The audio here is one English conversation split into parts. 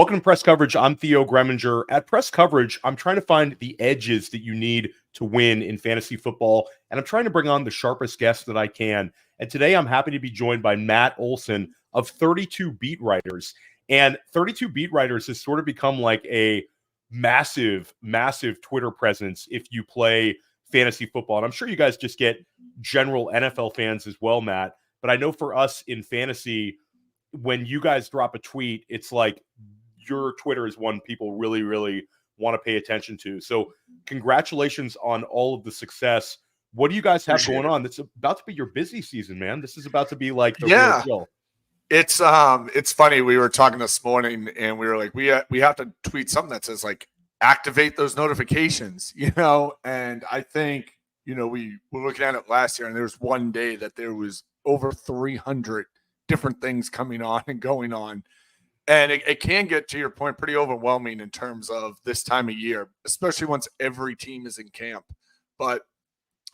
Welcome to Press Coverage. I'm Theo Gremminger. At Press Coverage, I'm trying to find the edges that you need to win in fantasy football, and I'm trying to bring on the sharpest guests that I can. And today I'm happy to be joined by Matt Olson of 32 Beat Writers. And 32 Beat Writers has sort of become like a massive, massive Twitter presence if you play fantasy football. And I'm sure you guys just get general NFL fans as well, Matt. But I know for us in fantasy, when you guys drop a tweet, it's like your Twitter is one people really, really want to pay attention to. So congratulations on all of the success. What do you guys have going on? It's about to be your busy season, man. This is about to be like the real deal. It's funny. We were talking this morning and we were like, we have to tweet something that says like, activate those notifications, and I think, we were looking at it last year and there was one day that there was over 300 different things coming on and going on. And it can get, to your point, pretty overwhelming in terms of this time of year, especially once every team is in camp. But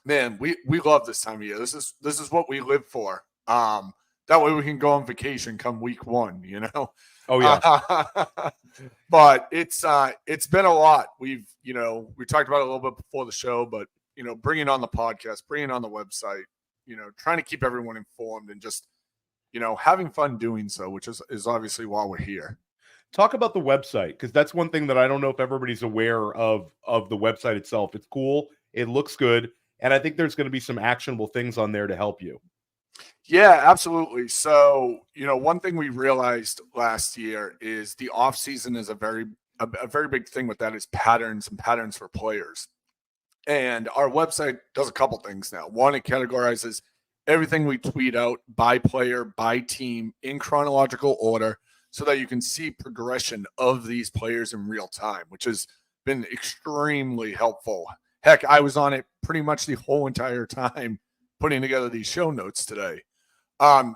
man, we love this time of year. This is what we live for. That way we can go on vacation come week one, Oh yeah. But it's been a lot. We talked about it a little bit before the show, but bringing on the podcast, bringing on the website, trying to keep everyone informed and just having fun doing so, which is obviously why we're here. Talk about the website, because that's one thing that I don't know if everybody's aware of the website itself. It's cool. It looks good. And I think there's going to be some actionable things on there to help you. Yeah, absolutely. So, one thing we realized last year is the off season is a very big thing with that is patterns and patterns for players. And our website does a couple things now. One, it categorizes everything we tweet out by player, by team, in chronological order, so that you can see progression of these players in real time, which has been extremely helpful. Heck, I was on it pretty much the whole entire time putting together these show notes today.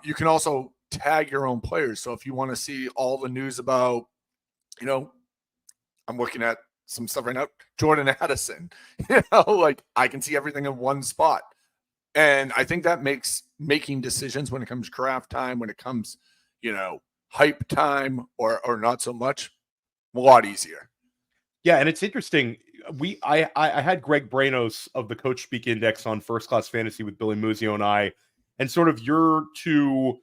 You can also tag your own players. So if you want to see all the news about, I'm looking at some stuff right now, Jordan Addison, like I can see everything in one spot. And I think that makes making decisions when it comes draft time, when it comes, hype time or not so much, a lot easier. Yeah, and it's interesting. I had Greg Branos of the Coach Speak Index on First Class Fantasy with Billy Muzio and I, and sort of your two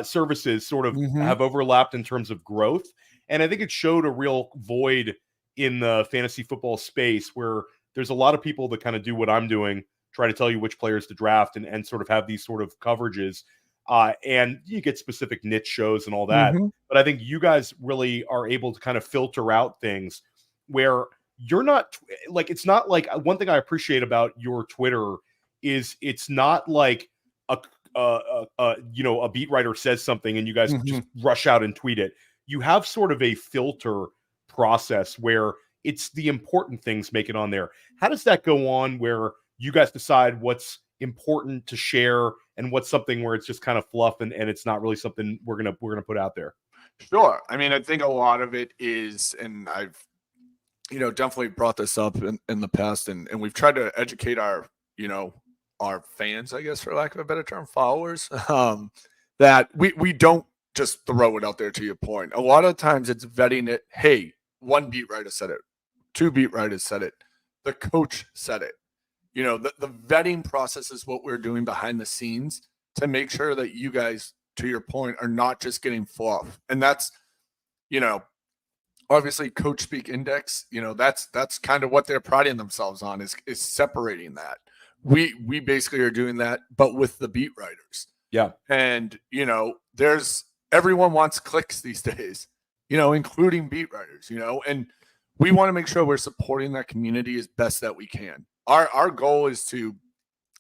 services sort of have overlapped in terms of growth. And I think it showed a real void in the fantasy football space where there's a lot of people that kind of do what I'm doing, try to tell you which players to draft and sort of have these sort of coverages. And you get specific niche shows and all that. But I think you guys really are able to kind of filter out things where you're not like, it's not like one thing I appreciate about your Twitter is it's not like a beat writer says something and you guys just rush out and tweet it. You have sort of a filter process where it's the important things make it on there. How does that go on where you guys decide what's important to share and what's something where it's just kind of fluff and it's not really something we're gonna put out there? Sure. I mean, I think a lot of it is, and I've definitely brought this up in the past, and we've tried to educate our fans, I guess, for lack of a better term, followers, that we don't just throw it out there. To your point, a lot of times it's vetting it. Hey, one beat writer said it, two beat writers said it, the coach said it. The vetting process is what we're doing behind the scenes to make sure that you guys, to your point, are not just getting fluff. And that's, obviously Coach Speak Index, that's kind of what they're priding themselves on is separating that. We basically are doing that, but with the beat writers. Yeah. And, everyone wants clicks these days, including beat writers, and we want to make sure we're supporting that community as best that we can. Our goal is to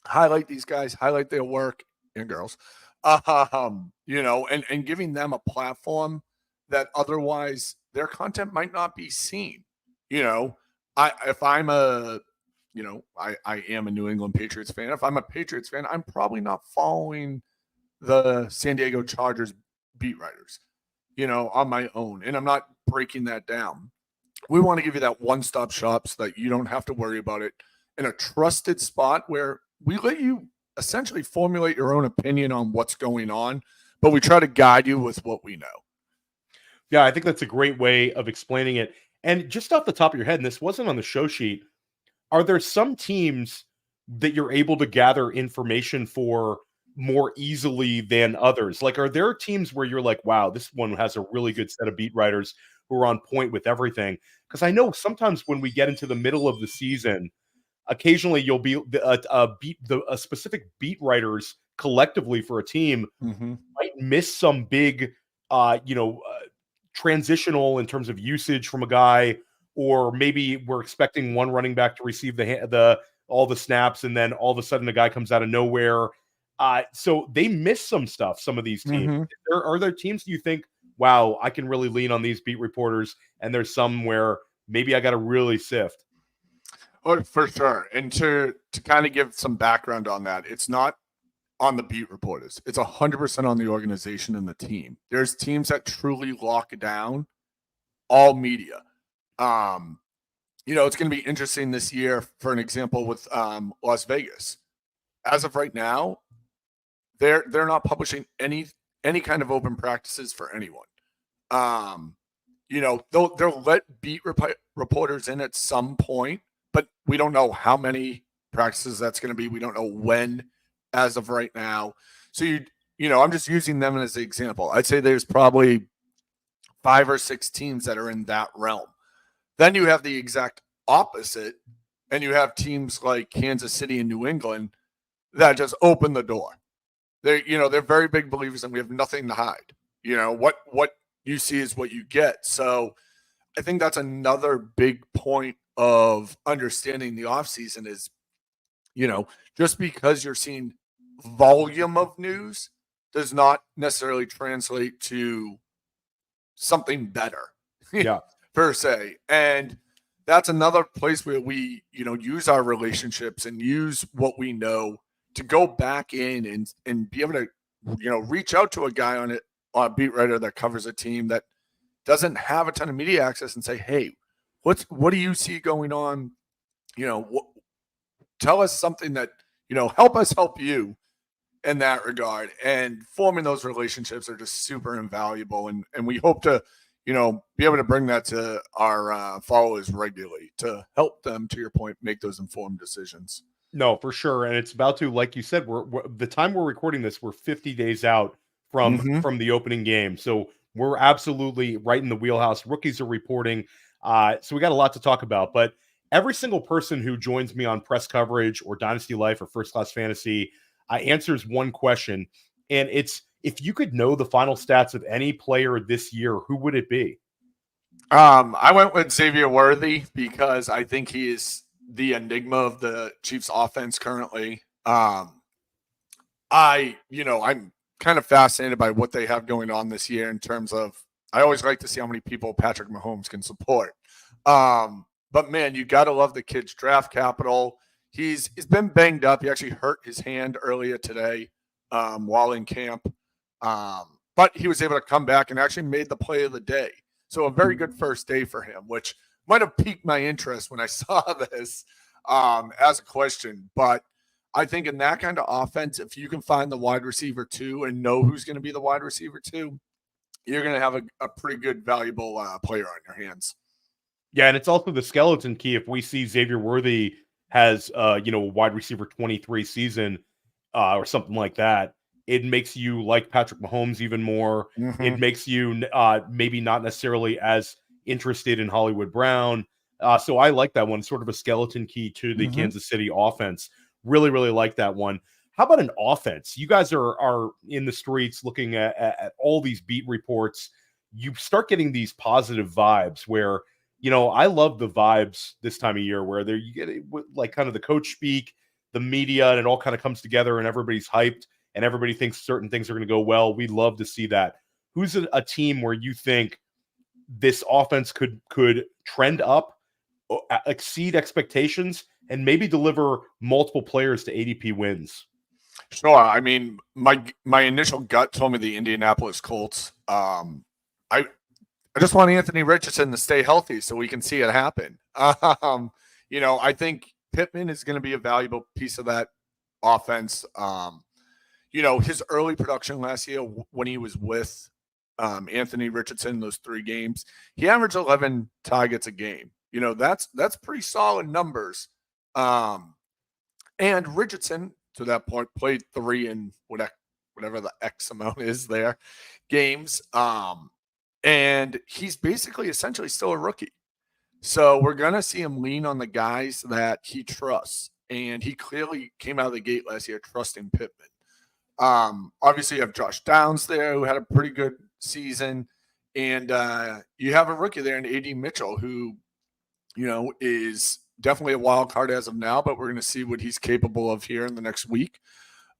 highlight these guys, highlight their work and girls, and giving them a platform that otherwise their content might not be seen. If I'm I am a New England Patriots fan. If I'm a Patriots fan, I'm probably not following the San Diego Chargers beat writers, on my own. And I'm not breaking that down. We want to give you that one-stop shop so that you don't have to worry about it in a trusted spot where we let you essentially formulate your own opinion on what's going on, but we try to guide you with what we know. Yeah, I think that's a great way of explaining it. And just off the top of your head, and this wasn't on the show sheet, are there some teams that you're able to gather information for more easily than others? Like, are there teams where you're like, wow, this one has a really good set of beat writers who are on point with everything? Because I know sometimes when we get into the middle of the season, occasionally you'll be a specific beat writers collectively for a team might miss some big, transitional in terms of usage from a guy, or maybe we're expecting one running back to receive the all the snaps, and then all of a sudden a guy comes out of nowhere. So they miss some stuff. Some of these teams. Are there teams you think, wow, I can really lean on these beat reporters, and there's some where maybe I got to really sift? Oh, for sure. And to kind of give some background on that, it's not on the beat reporters. It's 100% on the organization and the team. There's teams that truly lock down all media. It's going to be interesting this year, for an example, with Las Vegas. As of right now, they're not publishing any kind of open practices for anyone. They'll let beat reporters in at some point, but we don't know how many practices that's going to be. We don't know when as of right now. So, I'm just using them as an example. I'd say there's probably 5 or 6 teams that are in that realm. Then you have the exact opposite, and you have teams like Kansas City and New England that just open the door. They're very big believers, and we have nothing to hide. What you see is what you get. So I think that's another big point of understanding the offseason is, just because you're seeing volume of news does not necessarily translate to something better. Yeah. Per se. And that's another place where we, use our relationships and use what we know to go back in and be able to, reach out to a guy on a beat writer that covers a team that doesn't have a ton of media access and say, hey, what do you see going on? Tell us something that, help us help you in that regard. And forming those relationships are just super invaluable. And we hope to, be able to bring that to our followers regularly to help them, to your point, make those informed decisions. No, for sure. And it's about to, like you said, we're the time we're recording this, we're 50 days out from the opening game. So we're absolutely right in the wheelhouse. Rookies are reporting. So we got a lot to talk about. But every single person who joins me on press coverage or Dynasty Life or First Class Fantasy answers one question. And it's, if you could know the final stats of any player this year, who would it be? I went with Xavier Worthy because I think he is the enigma of the Chiefs offense currently. I'm kind of fascinated by what they have going on this year in terms of, I always like to see how many people Patrick Mahomes can support. But man, you got to love the kid's draft capital. He's been banged up. He actually hurt his hand earlier today while in camp. But he was able to come back and actually made the play of the day. So a very good first day for him, which might have piqued my interest when I saw this as a question. But I think in that kind of offense, if you can find the wide receiver 2 and know who's going to be the wide receiver 2, you're going to have a pretty good, valuable player on your hands. Yeah, and it's also the skeleton key. If we see Xavier Worthy has, a wide receiver 23 season or something like that, it makes you like Patrick Mahomes even more. It makes you maybe not necessarily as interested in Hollywood Brown. So I like that one, sort of a skeleton key to the Kansas City offense. Really, really like that one. How about an offense? You guys are in the streets looking at all these beat reports. You start getting these positive vibes where, I love the vibes this time of year where you get like kind of the coach speak, the media, and it all kind of comes together and everybody's hyped and everybody thinks certain things are going to go well. We love to see that. Who's a team where you think this offense could trend up, exceed expectations, and maybe deliver multiple players to ADP wins? Sure. I mean, my initial gut told me the Indianapolis Colts. I just want Anthony Richardson to stay healthy so we can see it happen. I think Pittman is going to be a valuable piece of that offense. His early production last year when he was with Anthony Richardson, those 3 games, he averaged 11 targets a game. That's pretty solid numbers. And Richardson, to that point, played 3 in whatever the X amount is there games. And he's basically essentially still a rookie. So we're going to see him lean on the guys that he trusts. And he clearly came out of the gate last year trusting Pittman. Obviously, you have Josh Downs there, who had a pretty good season. And you have a rookie there in A.D. Mitchell, who, is definitely a wild card as of now, but we're going to see what he's capable of here in the next week.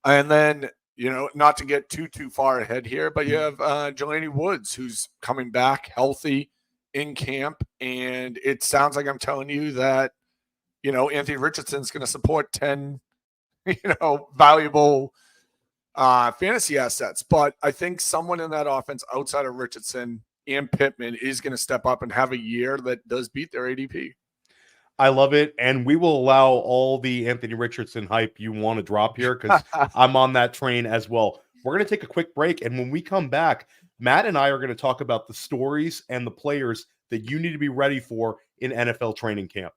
And then, not to get too far ahead here, but you have Jelani Woods, who's coming back healthy in camp. And it sounds like I'm telling you that, Anthony Richardson's going to support 10, valuable fantasy assets. But I think someone in that offense outside of Richardson and Pittman is going to step up and have a year that does beat their ADP. I love it. And we will allow all the Anthony Richardson hype you want to drop here because I'm on that train as well. We're going to take a quick break. And when we come back, Matt and I are going to talk about the stories and the players that you need to be ready for in NFL training camp.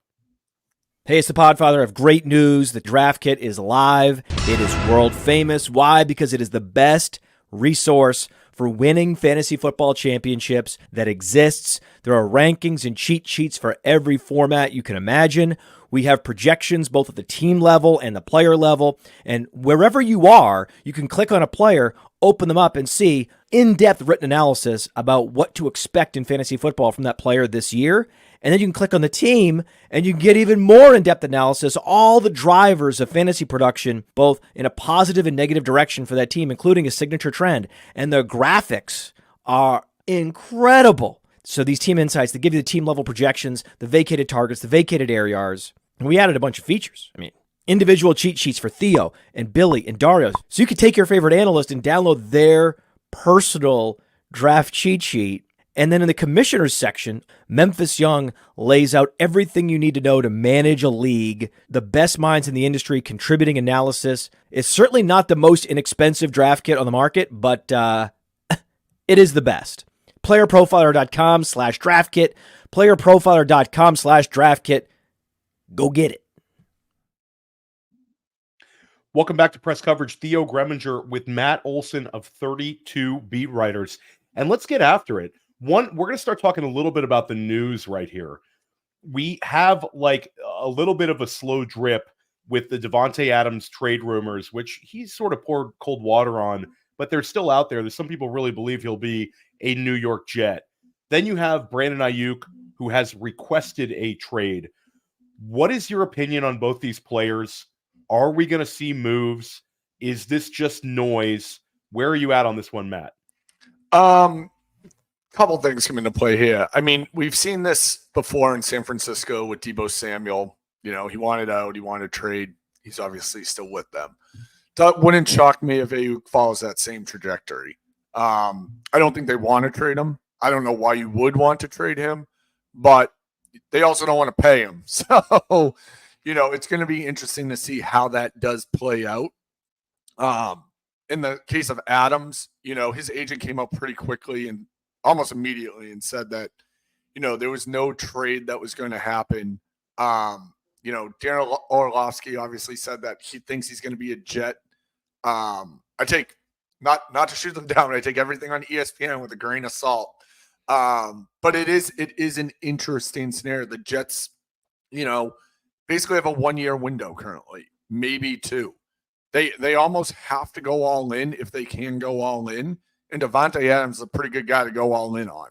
Hey, it's the Podfather of great news. The draft kit is live. It is world famous. Why? Because it is the best resource for winning fantasy football championships that exists. There are rankings and cheat sheets for every format you can imagine. We have projections both at the team level and the player level. And wherever you are, you can click on a player, open them up, and see in-depth written analysis about what to expect in fantasy football from that player this year. And then you can click on the team and you can get even more in-depth analysis, all the drivers of fantasy production, both in a positive and negative direction for that team, including a signature trend. And the graphics are incredible. So these team insights, they give you the team level projections, the vacated targets, the vacated ARs. And we added a bunch of features. Individual cheat sheets for Theo and Billy and Dario. So you can take your favorite analyst and download their personal draft cheat sheet. And then in the commissioners section, Memphis Young lays out everything you need to know to manage a league, the best minds in the industry contributing analysis. It's certainly not the most inexpensive draft kit on the market, but it is the best. Playerprofiler.com/draft kit, playerprofiler.com/draft kit. Go get it. Welcome back to Press Coverage. Theo Gremminger with Matt Olson of 32 Beat Writers. And let's get after it. We're going to start talking a little bit about the news right here. We have like a little bit of a slow drip with the Davante Adams trade rumors, which he's sort of poured cold water on, but they're still out there. There's some people really believe he'll be a New York Jet. Then you have Brandon Aiyuk, who has requested a trade. What is your opinion on both these players? Are we going to see moves? Is this just noise? Where are you at on this one, Matt? Couple things come into play here. We've seen this before in San Francisco with Deebo Samuel. He wanted out. He wanted to trade. He's obviously still with them. That wouldn't shock me if Aiyuk follows that same trajectory. I don't think they want to trade him. I don't know why you would want to trade him, but they also don't want to pay him. So, it's going to be interesting to see how that does play out. In the case of Adams, his agent came out pretty quickly and almost immediately and said that, there was no trade that was going to happen. Darren Orlovsky obviously said that he thinks he's going to be a Jet. I take not to shoot them down, but I take everything on ESPN with a grain of salt. But it is an interesting scenario. The Jets, basically have a 1-year window currently, maybe 2. They almost have to go all in if they can go all in. And Davante Adams is a pretty good guy to go all in on.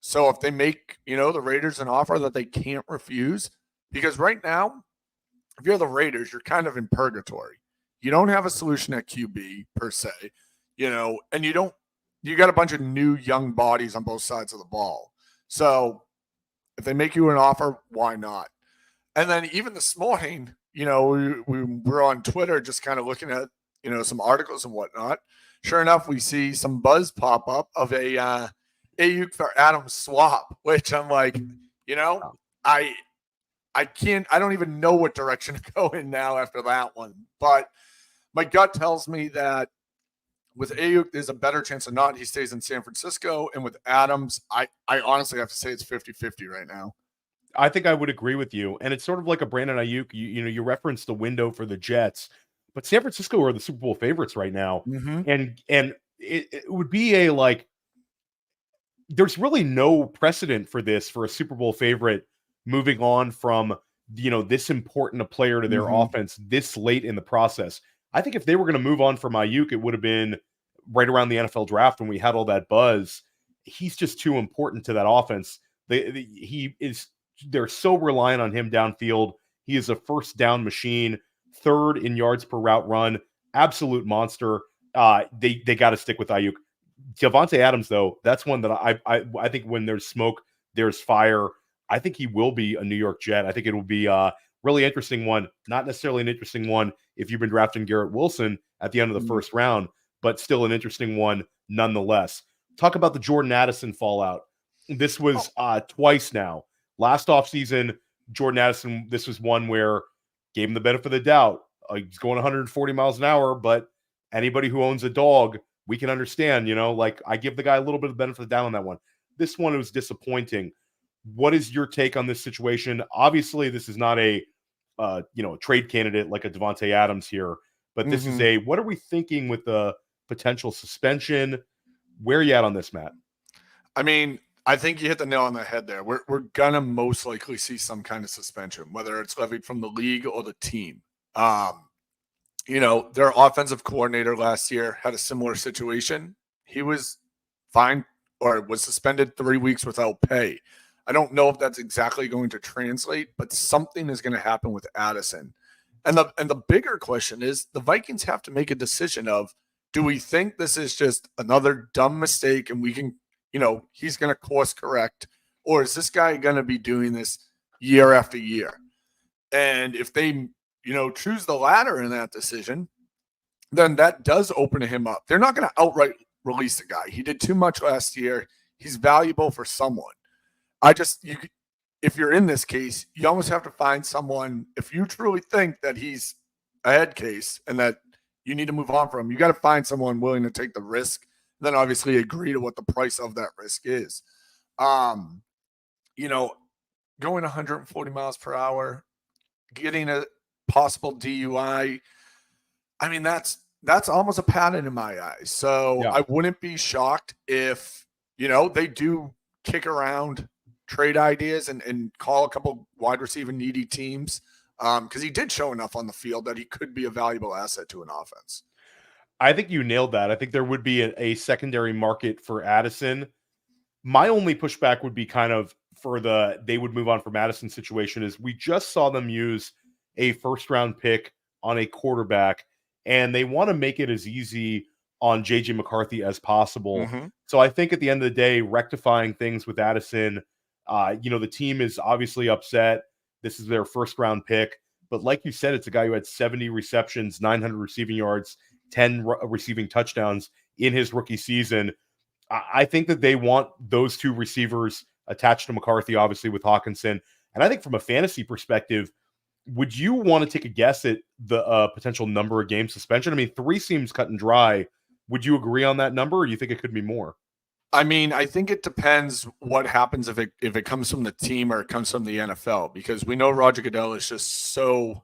So if they make, the Raiders an offer that they can't refuse, because right now, if you're the Raiders, you're kind of in purgatory. You don't have a solution at QB per se, and you got a bunch of new young bodies on both sides of the ball. So if they make you an offer, why not? And then even this morning, we were on Twitter just kind of looking at, some articles and whatnot. Sure enough, we see some buzz pop up of a Aiyuk for Adams swap, which I'm like, I don't even know what direction to go in now after that one. But my gut tells me that With Aiyuk, there's a better chance than not he stays in San Francisco. And with Adams, I honestly have to say it's 50-50 right now. I think I would agree with you. And it's sort of like a Brandon Aiyuk. You referenced the window for the Jets, but San Francisco are the Super Bowl favorites right now. And it would be a like, there's really no precedent for this for a Super Bowl favorite moving on from, this important a player to their offense this late in the process. I think if they were going to move on from Aiyuk, it would have been right around the NFL draft when we had all that buzz. He's just too important to that offense. They're so reliant on him downfield. He is a first down machine, third in yards per route run, absolute monster. They got to stick with Aiyuk. Davante Adams, though, that's one that I think when there's smoke, there's fire. I think he will be a New York Jet. I think it will be a really interesting one. Not necessarily an interesting one if you've been drafting Garrett Wilson at the end of the first round, but still an interesting one nonetheless. Talk about the Jordan Addison fallout. This was twice now. Last offseason, Jordan Addison, this was one where gave him the benefit of the doubt. He's going 140 miles an hour, but anybody who owns a dog, we can understand, I give the guy a little bit of the benefit of the doubt on that one. This one was disappointing. What is your take on this situation? Obviously, this is not a trade candidate like a Davante Adams here, but this is what are we thinking with the potential suspension? Where are you at on this, Matt? I mean, I think you hit the nail on the head there. We're going to most likely see some kind of suspension, whether it's levied from the league or the team. Their offensive coordinator last year had a similar situation. He was fined or was suspended 3 weeks without pay. I don't know if that's exactly going to translate, but something is going to happen with Addison. And the bigger question is the Vikings have to make a decision of, do we think this is just another dumb mistake and we can, he's going to course correct, or is this guy going to be doing this year after year? And if they, choose the latter in that decision, then that does open him up. They're not going to outright release the guy. He did too much last year. He's valuable for someone. If you're in this case, you almost have to find someone. If you truly think that he's a head case and that you need to move on from him, you got to find someone willing to take the risk. Then obviously agree to what the price of that risk is. Going 140 miles per hour, getting a possible DUI. I mean, that's almost a pattern in my eyes. So yeah. I wouldn't be shocked if, they do kick around trade ideas and call a couple wide receiver needy teams because he did show enough on the field that he could be a valuable asset to an offense. I think you nailed that. I think there would be a secondary market for Addison. My only pushback would be kind of they would move on from Addison situation is we just saw them use a first round pick on a quarterback and they want to make it as easy on JJ McCarthy as possible. So I think at the end of the day, rectifying things with Addison, the team is obviously upset. This is their first round pick, but like you said, it's a guy who had 70 receptions, 900 receiving yards, 10 receiving touchdowns in his rookie season. I think that they want those two receivers attached to McCarthy, obviously with Hawkinson. And I think from a fantasy perspective, would you want to take a guess at the potential number of game suspension? I mean, 3 seems cut and dry. Would you agree on that number, or do you think it could be more? I mean, I think it depends what happens if it comes from the team or it comes from the NFL, because we know Roger Goodell is just so,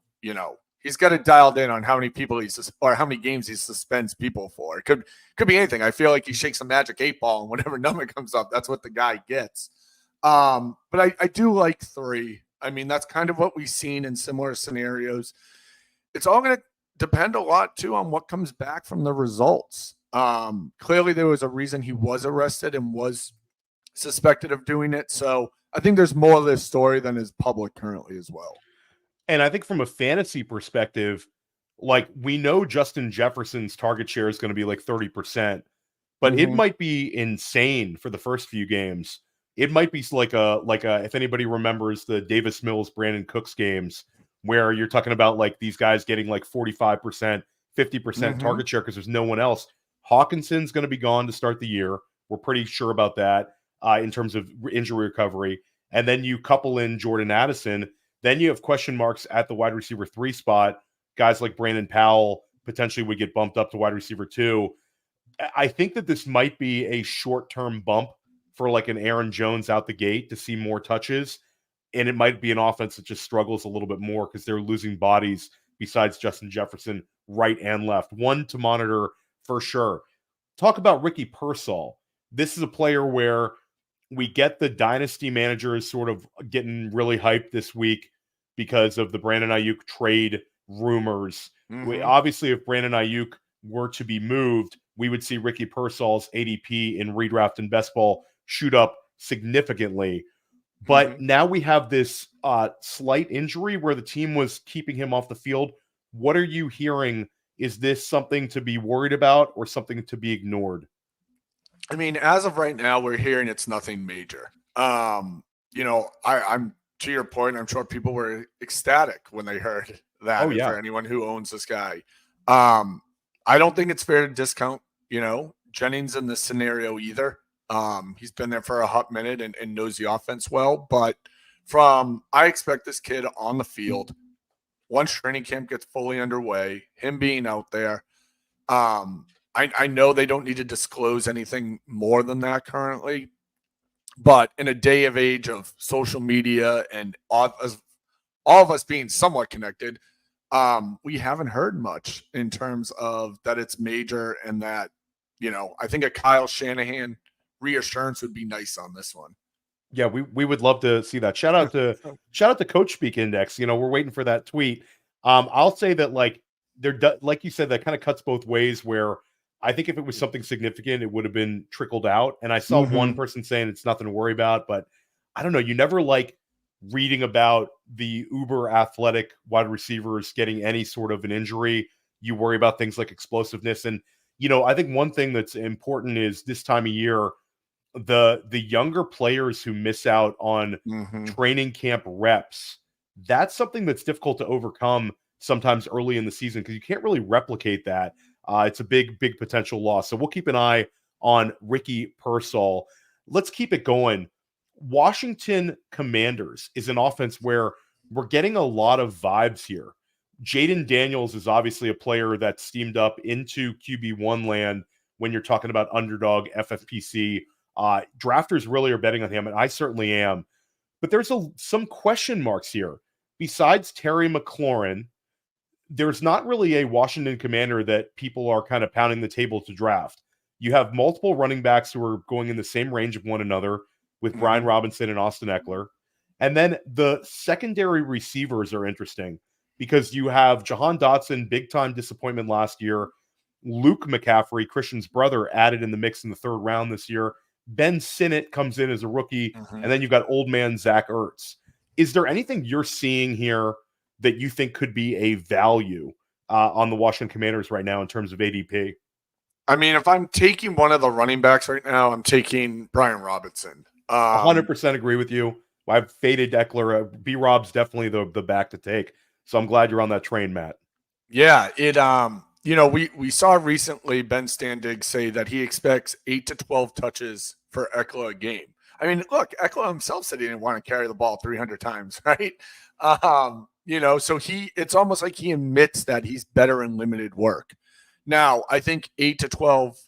he's got it dialed in on how many people or how many games he suspends people for. It could be anything. I feel like he shakes a magic 8-ball and whatever number comes up, that's what the guy gets. But I do like 3. I mean, that's kind of what we've seen in similar scenarios. It's all going to depend a lot, too, on what comes back from the results. Clearly, there was a reason he was arrested and was suspected of doing it. So I think there's more of this story than is public currently as well. And I think from a fantasy perspective, like we know Justin Jefferson's target share is going to be like 30%, but it might be insane for the first few games. It might be like a if anybody remembers the Davis Mills, Brandon Cooks games where you're talking about like these guys getting like 45%, 50% target share because there's no one else. Hawkinson's going to be gone to start the year. We're pretty sure about that in terms of injury recovery. And then you couple in Jordan Addison. Then you have question marks at the wide receiver 3 spot. Guys like Brandon Powell potentially would get bumped up to wide receiver 2. I think that this might be a short-term bump for like an Aaron Jones out the gate to see more touches. And it might be an offense that just struggles a little bit more because they're losing bodies besides Justin Jefferson, right and left. One to monitor for sure. Talk about Ricky Pearsall. This is a player where we get the dynasty managers sort of getting really hyped this week because of the Brandon Aiyuk trade rumors. Obviously, if Brandon Aiyuk were to be moved, we would see Ricky Pearsall's ADP in redraft and best ball shoot up significantly. But now we have this slight injury where the team was keeping him off the field. What are you hearing? Is this something to be worried about or something to be ignored? I mean, as of right now, we're hearing it's nothing major. I'm to your point, I'm sure people were ecstatic when they heard that. For anyone who owns this guy. I don't think it's fair to discount, Jennings in this scenario either. He's been there for a hot minute and knows the offense well. But I expect this kid on the field, once training camp gets fully underway, him being out there. I know they don't need to disclose anything more than that currently. But in a day of age of social media and all of us being somewhat connected, we haven't heard much in terms of that it's major and that, I think a Kyle Shanahan reassurance would be nice on this one. Yeah, we would love to see that. Shout out to Coach Speak Index. We're waiting for that tweet. I'll say that like you said, that kind of cuts both ways where I think if it was something significant, it would have been trickled out. And I saw one person saying it's nothing to worry about, but I don't know. You never like reading about the uber athletic wide receivers getting any sort of an injury. You worry about things like explosiveness. And, I think one thing that's important is this time of year, the younger players who miss out on training camp reps, that's something that's difficult to overcome sometimes early in the season because you can't really replicate that. It's a big potential loss. So we'll keep an eye on Ricky Pearsall. Let's keep it going. Washington Commanders is an offense where we're getting a lot of vibes here. Jaden Daniels is obviously a player that steamed up into QB1 land when you're talking about underdog FFPC. Drafters really are betting on him, and I certainly am. But there's some question marks here. Besides Terry McLaurin, there's not really a Washington Commander that people are kind of pounding the table to draft. You have multiple running backs who are going in the same range of one another with Brian Robinson and Austin Eckler. And then the secondary receivers are interesting because you have Jahan Dotson, big-time disappointment last year. Luke McCaffrey, Christian's brother, added in the mix in the third round this year. Ben Sinnott comes in as a rookie. And then you've got old man Zach Ertz. Is there anything you're seeing here that you think could be a value on the Washington Commanders right now in terms of ADP? I mean, if I'm taking one of the running backs right now, I'm taking Brian Robinson. 100% agree with you. I've faded Eckler. B-Rob's definitely the back to take. So I'm glad you're on that train, Matt. Yeah, we saw recently Ben Standig say that he expects 8 to 12 touches for Eckler a game. I mean, look, Eckler himself said he didn't want to carry the ball 300 times, right? So it's almost like he admits that he's better in limited work. Now, I think 8 to 12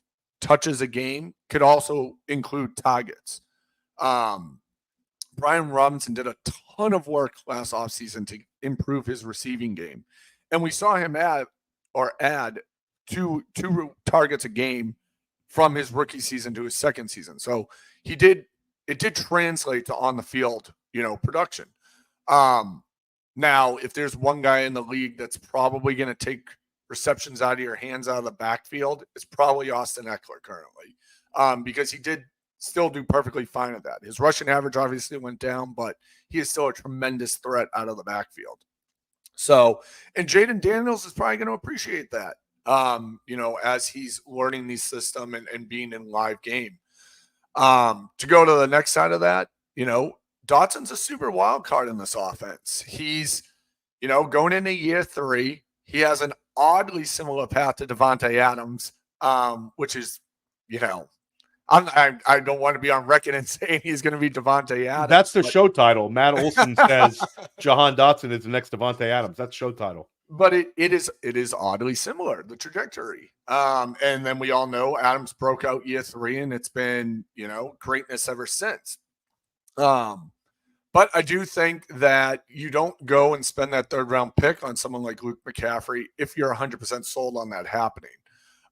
touches a game could also include targets. Brian Robinson did a ton of work last offseason to improve his receiving game. And we saw him add two targets a game from his rookie season to his second season. So it did translate to on the field, production. Now, if there's one guy in the league that's probably going to take receptions out of your hands out of the backfield, it's probably Austin Eckler currently, because he did still do perfectly fine at that. His rushing average obviously went down, but he is still a tremendous threat out of the backfield. So, and Jaden Daniels is probably going to appreciate that, as he's learning the system and being in live game. To go to the next side of that, Dotson's a super wild card in this offense. He's, going into year 3, he has an oddly similar path to Davante Adams, which is, I don't want to be on record and saying he's going to be Davante Adams. That's the show title. Matt Olson says Jahan Dotson is the next Davante Adams. That's show title. but it is oddly similar, the trajectory. And then we all know Adams broke out year 3, and it's been, greatness ever since. But I do think that you don't go and spend that 3rd round pick on someone like Luke McCaffrey if you're 100% sold on that happening.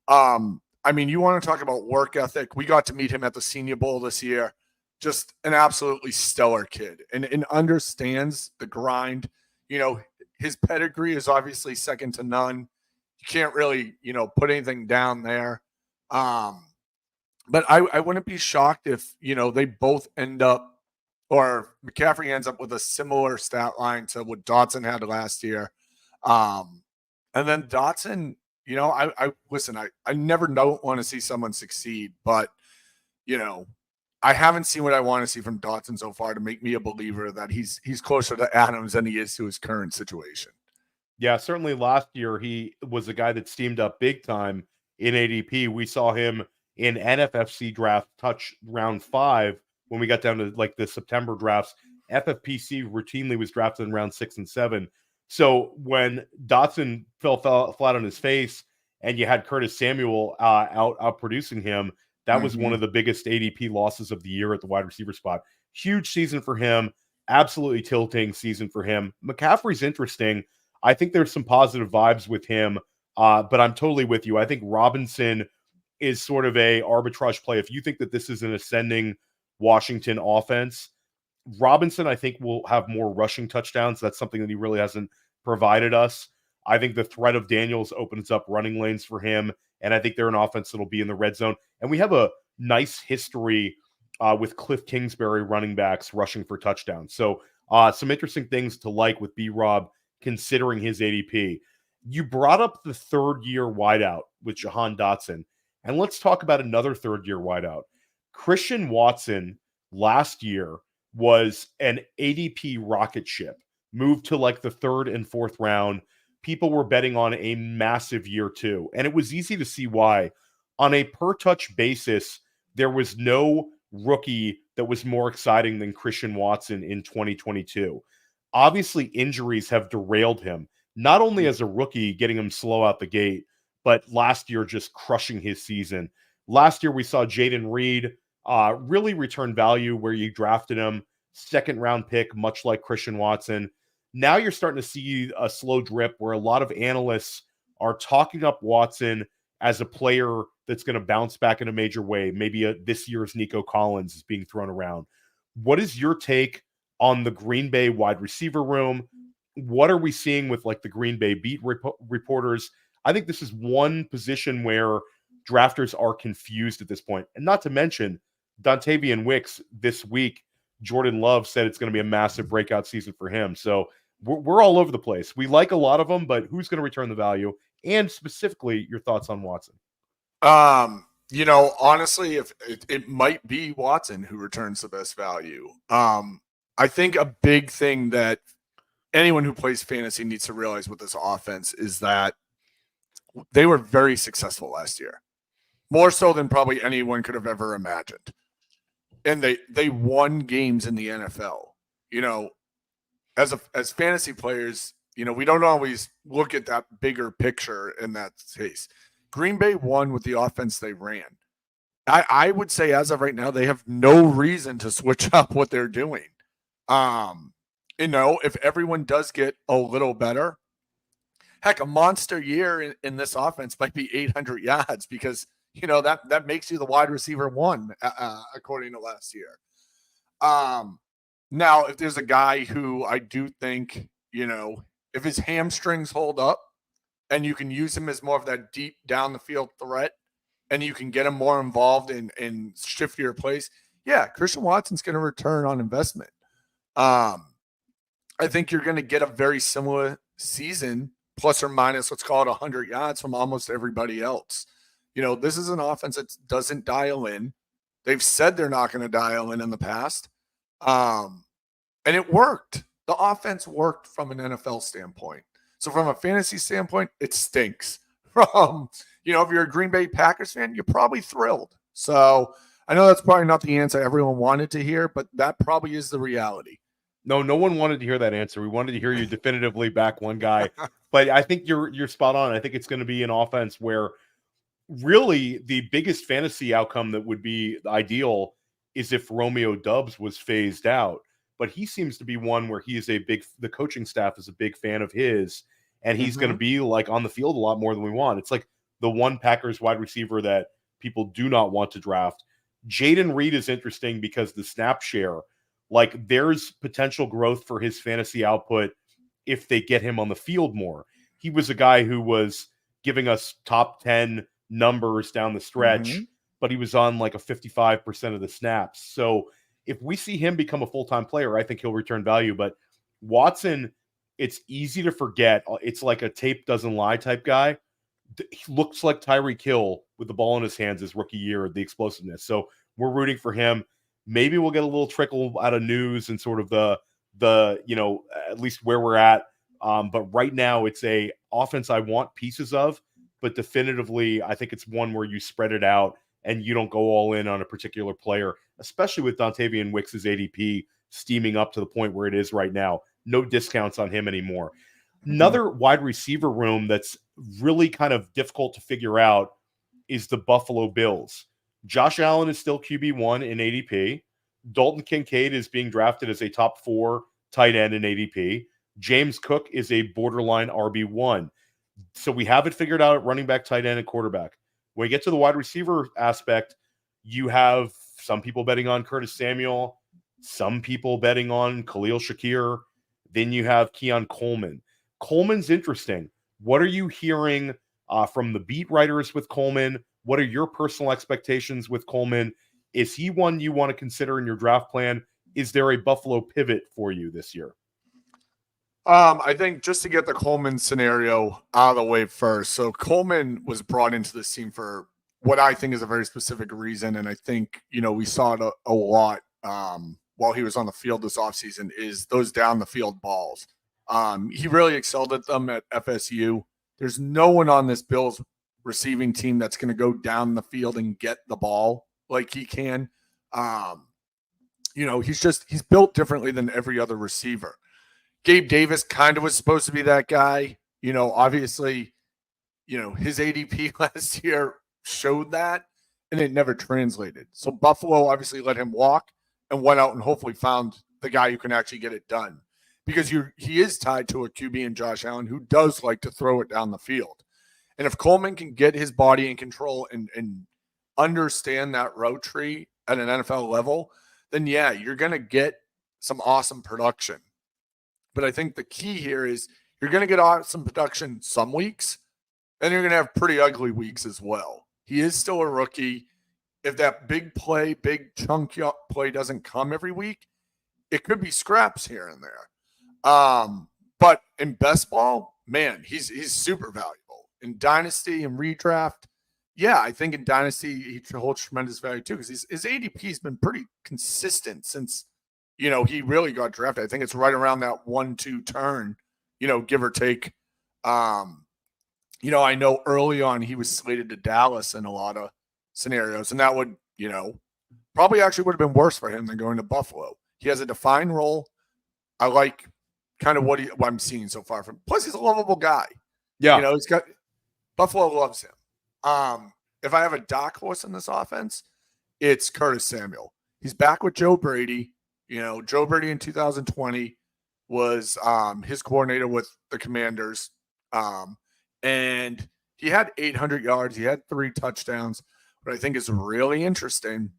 I mean, you want to talk about work ethic. We got to meet him at the Senior Bowl this year. Just an absolutely stellar kid and understands the grind. His pedigree is obviously second to none. You can't really, put anything down there. But I wouldn't be shocked if, they both end up, or McCaffrey ends up with a similar stat line to what Dotson had last year. And then Dotson, listen, I never don't want to see someone succeed, but, I haven't seen what I want to see from Dotson so far to make me a believer that he's closer to Adams than he is to his current situation. Yeah, certainly last year he was a guy that steamed up big time in ADP. We saw him in NFFC draft touch round 5 when we got down to like the September drafts. FFPC routinely was drafted in round 6 and 7. So when Dotson fell flat on his face and you had Curtis Samuel out producing him, that was one of the biggest ADP losses of the year at the wide receiver spot. Huge season for him. Absolutely tilting season for him. McCaffrey's interesting. I think there's some positive vibes with him, but I'm totally with you. I think Robinson is sort of a arbitrage play. If you think that this is an ascending Washington offense, Robinson, I think, will have more rushing touchdowns. That's something that he really hasn't provided us. I think the threat of Daniels opens up running lanes for him, and I think they're an offense that'll be in the red zone. And we have a nice history with Cliff Kingsbury running backs rushing for touchdowns. So some interesting things to like with B-Rob considering his ADP. You brought up the 3rd-year wideout with Jahan Dotson, and let's talk about another 3rd-year wideout. Christian Watson last year was an ADP rocket ship, moved to like the 3rd and 4th round. People were betting on a massive year 2, and it was easy to see why. On a per-touch basis, there was no rookie that was more exciting than Christian Watson in 2022. Obviously, injuries have derailed him, not only as a rookie, getting him slow out the gate, but last year just crushing his season. Last year, we saw Jaden Reed really return value where you drafted him, 2nd-round pick, much like Christian Watson. Now you're starting to see a slow drip where a lot of analysts are talking up Watson as a player that's going to bounce back in a major way. Maybe this year's Nico Collins is being thrown around. What is your take on the Green Bay wide receiver room? What are we seeing with like the Green Bay beat reporters? I think this is one position where drafters are confused at this point. And not to mention, Dontavian Wicks this week, Jordan Love said it's going to be a massive breakout season for him. So we're all over the place. We like a lot of them, but who's going to return the value? And specifically, your thoughts on Watson? Honestly, if it might be Watson who returns the best value. I think a big thing that anyone who plays fantasy needs to realize with this offense is that they were very successful last year, more so than probably anyone could have ever imagined. And they won games in the NFL. As fantasy players, we don't always look at that bigger picture in that case. Green Bay won with the offense they ran. I would say as of right now, they have no reason to switch up what they're doing. If everyone does get a little better, heck, a monster year in this offense might be 800 yards because, that makes you the wide receiver 1, according to last year. Now, if there's a guy who I do think, if his hamstrings hold up and you can use him as more of that deep down the field threat and you can get him more involved in shiftier plays, yeah, Christian Watson's going to return on investment. I think you're going to get a very similar season, plus or minus, let's call it 100 yards from almost everybody else. This is an offense that doesn't dial in. They've said they're not going to dial in the past. And it worked. The offense worked from an NFL standpoint. So from a fantasy standpoint, it stinks. From, if you're a Green Bay Packers fan, you're probably thrilled. So I know that's probably not the answer everyone wanted to hear, but that probably is the reality. No one wanted to hear that answer. We wanted to hear you definitively back one guy. But I think you're spot on. I think it's going to be an offense where really the biggest fantasy outcome that would be ideal is if Romeo Doubs was phased out. But he seems to be one where the coaching staff is a big fan of his, and he's going to be like on the field a lot more than we want. It's like the one Packers wide receiver that people do not want to draft. Jaden Reed is interesting because the snap share, like there's potential growth for his fantasy output if they get him on the field more. He was a guy who was giving us top 10 numbers down the stretch, but he was on like a 55% of the snaps. So if we see him become a full-time player, I think he'll return value. But Watson, it's easy to forget. It's like a tape doesn't lie type guy. He looks like Tyreek Hill with the ball in his hands his rookie year, the explosiveness. So we're rooting for him. Maybe we'll get a little trickle out of news and sort of the at least where we're at. But right now it's a offense I want pieces of, but definitively I think it's one where you spread it out and you don't go all in on a particular player, especially with Dontavian Wicks' ADP steaming up to the point where it is right now. No discounts on him anymore. Another wide receiver room that's really kind of difficult to figure out is the Buffalo Bills. Josh Allen is still QB1 in ADP. Dalton Kincaid is being drafted as a top 4 tight end in ADP. James Cook is a borderline RB1. So we have it figured out at running back, tight end, and quarterback. When you get to the wide receiver aspect, you have some people betting on Curtis Samuel, some people betting on Khalil Shakir. Then you have Keon Coleman. Coleman's interesting. What are you hearing from the beat writers with Coleman? What are your personal expectations with Coleman? Is he one you want to consider in your draft plan? Is there a Buffalo pivot for you this year? I think just to get the Coleman scenario out of the way first. So Coleman was brought into this team for what I think is a very specific reason. And I think, we saw it a lot while he was on the field this offseason is those down the field balls. He really excelled at them at FSU. There's no one on this Bills receiving team that's going to go down the field and get the ball like he can. He's built differently than every other receiver. Gabe Davis kind of was supposed to be that guy. Obviously, his ADP last year showed that, and it never translated. So Buffalo obviously let him walk and went out and hopefully found the guy who can actually get it done. Because he is tied to a QB in Josh Allen who does like to throw it down the field. And if Coleman can get his body in control and understand that route tree at an NFL level, then yeah, you're going to get some awesome production. But I think the key here is you're going to get awesome production some weeks, and you're going to have pretty ugly weeks as well. He is still a rookie. If that big chunk play doesn't come every week, it could be scraps here and there. But in best ball, man, he's super valuable. In Dynasty and redraft, yeah, I think in Dynasty he holds tremendous value too because his ADP has been pretty consistent since he really got drafted. I think it's right around that 1-2 turn, give or take. I know early on he was slated to Dallas in a lot of scenarios, and that would, probably actually would have been worse for him than going to Buffalo. He has a defined role. I like kind of what I'm seeing so far from. Plus, he's a lovable guy. Yeah, he's got Buffalo loves him. If I have a dark horse in this offense, it's Curtis Samuel. He's back with Joe Brady. Joe Brady in 2020 was his coordinator with the Commanders. And he had 800 yards. He had 3 touchdowns. What I think is really interesting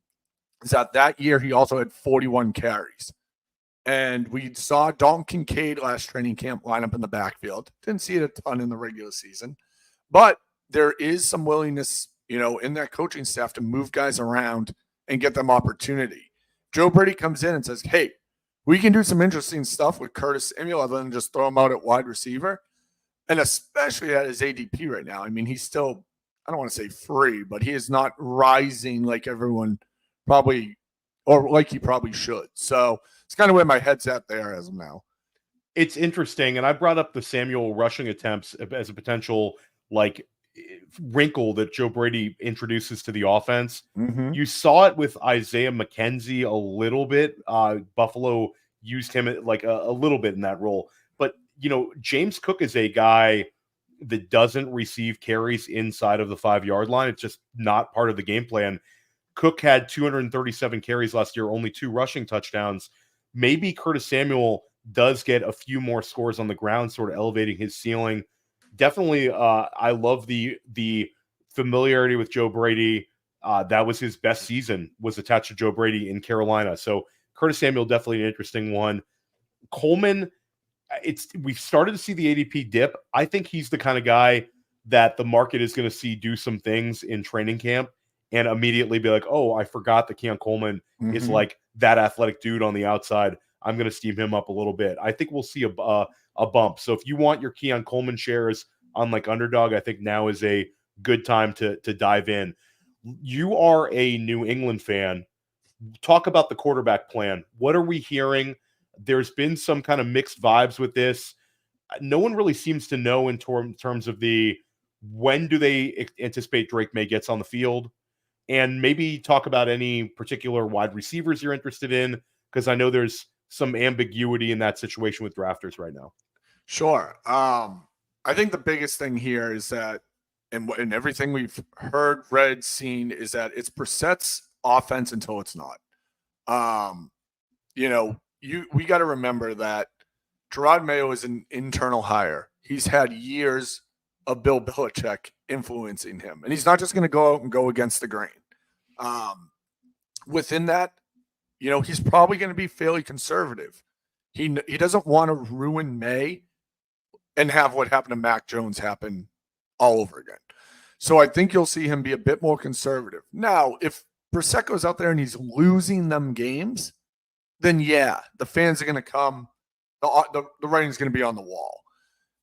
is that year he also had 41 carries. And we saw Dalton Kincaid last training camp line up in the backfield. Didn't see it a ton in the regular season. But there is some willingness, in that coaching staff to move guys around and get them opportunity. Joe Brady comes in and says, hey, we can do some interesting stuff with Curtis Samuel other than just throw him out at wide receiver. And especially at his ADP right now. I mean, he's still, I don't want to say free, but he is not rising like everyone probably, or like he probably should. So it's kind of where my head's at there as of now. It's interesting. And I brought up the Samuel rushing attempts as a potential wrinkle that Joe Brady introduces to the offense. Mm-hmm. You saw it with Isaiah McKenzie a little bit. Buffalo used him a little bit in that role. But James Cook is a guy that doesn't receive carries inside of the 5-yard line. It's just not part of the game plan. Cook had 237 carries last year, only 2 rushing touchdowns. Maybe Curtis Samuel does get a few more scores on the ground, sort of elevating his ceiling. Definitely, I love the familiarity with Joe Brady. That was his best season, was attached to Joe Brady in Carolina. So Curtis Samuel, definitely an interesting one. Coleman, we've started to see the ADP dip. I think he's the kind of guy that the market is going to see do some things in training camp and immediately be like, oh, I forgot that Keon Coleman is like that athletic dude on the outside. I'm going to steam him up a little bit. I think we'll see a bump. So if you want your Keon Coleman shares on like Underdog, I think now is a good time to dive in. You are a New England fan. Talk about the quarterback plan. What are we hearing? There's been some kind of mixed vibes with this. No one really seems to know in terms of when do they anticipate Drake May gets on the field, and maybe talk about any particular wide receivers you're interested in, because I know there's some ambiguity in that situation with drafters right now. Sure. I think the biggest thing here is that, and everything we've heard, read, seen, is that it's Brissett's offense until it's not. We got to remember that Gerard Mayo is an internal hire. He's had years of Bill Belichick influencing him, and he's not just going to go out and go against the grain. Within that, he's probably going to be fairly conservative. He doesn't want to ruin May and have what happened to Mac Jones happen all over again. So I think you'll see him be a bit more conservative. Now, if Brissett goes out there and he's losing them games, then yeah, the fans are going to come. The writing's going to be on the wall.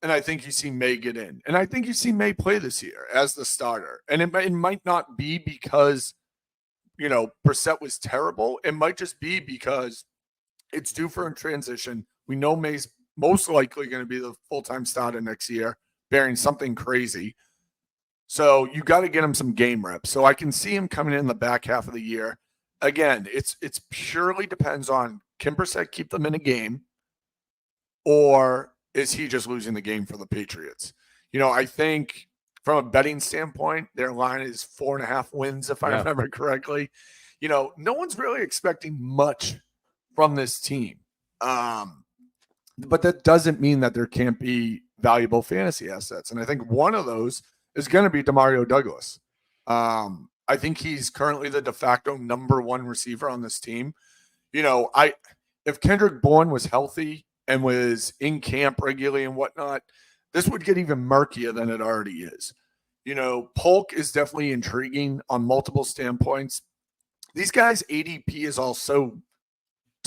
And I think you see May get in. And I think you see May play this year as the starter. And it might not be because, Brissett was terrible. It might just be because it's due for a transition. We know May's most likely going to be the full-time starter next year, bearing something crazy. So you got to get him some game reps. So I can see him coming in the back half of the year. Again, it's purely depends on, can Brissett keep them in a game, or is he just losing the game for the Patriots? I think from a betting standpoint, their line is 4.5 wins, if I remember correctly. No one's really expecting much from this team. But that doesn't mean that there can't be valuable fantasy assets. And I think one of those is going to be Demario Douglas. I think he's currently the de facto number 1 receiver on this team. If Kendrick Bourne was healthy and was in camp regularly and whatnot, this would get even murkier than it already is. Polk is definitely intriguing on multiple standpoints. These guys' ADP is also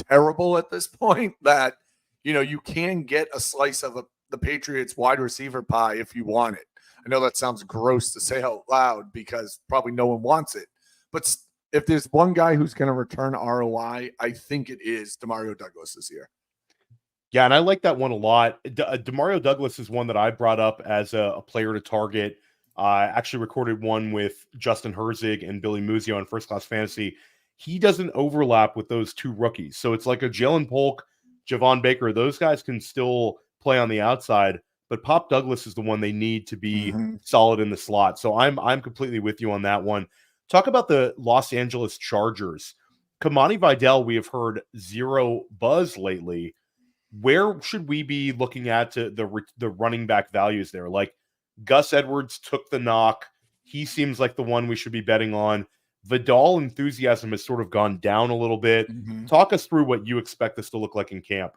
terrible at this point that, you can get a slice of the Patriots wide receiver pie if you want it. I know that sounds gross to say out loud because probably no one wants it. But if there's one guy who's going to return ROI, I think it is Demario Douglas this year. Yeah, and I like that one a lot. Demario Douglas is one that I brought up as a player to target. I actually recorded one with Justin Herzig and Billy Muzio on First Class Fantasy. He doesn't overlap with those 2 rookies. So it's like a Jalen Polk, Javon Baker. Those guys can still play on the outside, but Pop Douglas is the one they need to be solid in the slot. So I'm completely with you on that one. Talk about the Los Angeles Chargers. Kamani Vidal, we have heard zero buzz lately. Where should we be looking at to the running back values there? Like Gus Edwards took the knock. He seems like the one we should be betting on. Vidal enthusiasm has sort of gone down a little bit. Talk us through what you expect this to look like in camp.